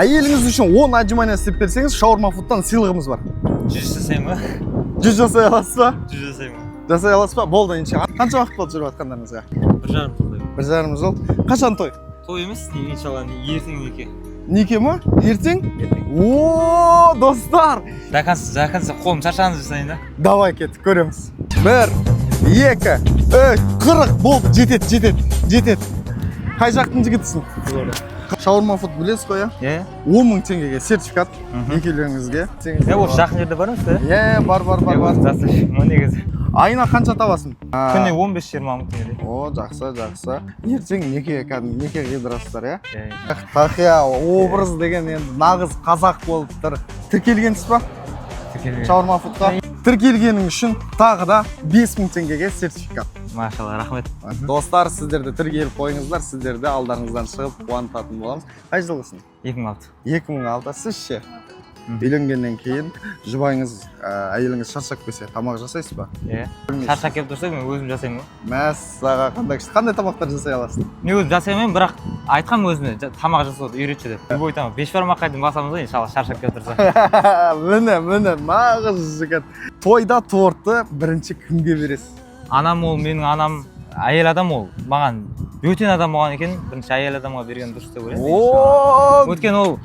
Әйеліңіз үшін 10 отжимания істеп берсеңіз, Shawarma Food'тан сыйлығымыз бар. 100 жасаймын ба? 100 жасай аласыз ба? 100 жасаймын. Жасай аласыз ба? Болды ендеше. Қанша уақыт болды жүріп жатқандарыңызға? 1,5 жыл. 1,5 жыл. Қашан той? Той емес, иншалла ертең неке. Неке ме? Ертең? Ертең. О, достар! Жақынса қолым шаршаңыз жасайын да. Давай кеттік, көреміз. 1, 2, 3, 40 болды, жетеді. Қай жақтың жігітісің? Shawarma Food білесіз қой, Е? 10.000 теңгеге сертификат екеулеріңізге. Осы жақын жерде бар ма? Бар. Жақсы. Негізі. Айына қанша табасың? Күніне 15-20 мың теңге. О, жақсы. Ертең неке қидырасыздар, Е? Тақия образ деген енді нағыз қазақ болып тұр. Тіркелгенсіз ба? Shawarma Food'қа. Тіркелгенің үшін тағы да 5.000 теңгеге сертификат. Машалла, рахмет. Достар, сіздерді тіркеліп қойыңыздар, сіздерді алдарыңыздан шығып қуантатын боламыз. Қай жылғысың? 2006. 2006. Сіз ше? Үйленгеннен кейін жұбайыңыз, әйеліңіз шаршап келсе, тамақ жасайсыз ба? Е. Шаршап келіп тұрса, мен өзім жасаймын ғой. Мәссаға, қандай тамақтар жасай аласың? Мен өзім жасаймын, бірақ айтқам өзіме тамақ жасауды үйретші деп. Любой тамақ, бешбармаққа дейін басамыз ғой, иншалла шаршап келіп тұрса. Міне, нағыз жігіт. Тойда тортты бірінші кімге бересіз? Анам ол, менің анам әйел адам ол. Маған бөтен адам болған екен, бірінші әйел адамға берген дұрыс деп ойлаймын. Өткен ол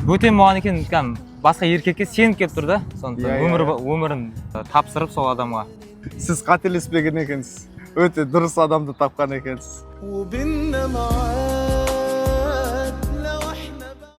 бөтен болған екен, басқа еркекке сеніп келіп тұр да. Сондықтан өмірін тапсырып сол адамға. Сіз қателеспеген екенсіз. Өте дұрыс адамды тапқан екенсіз.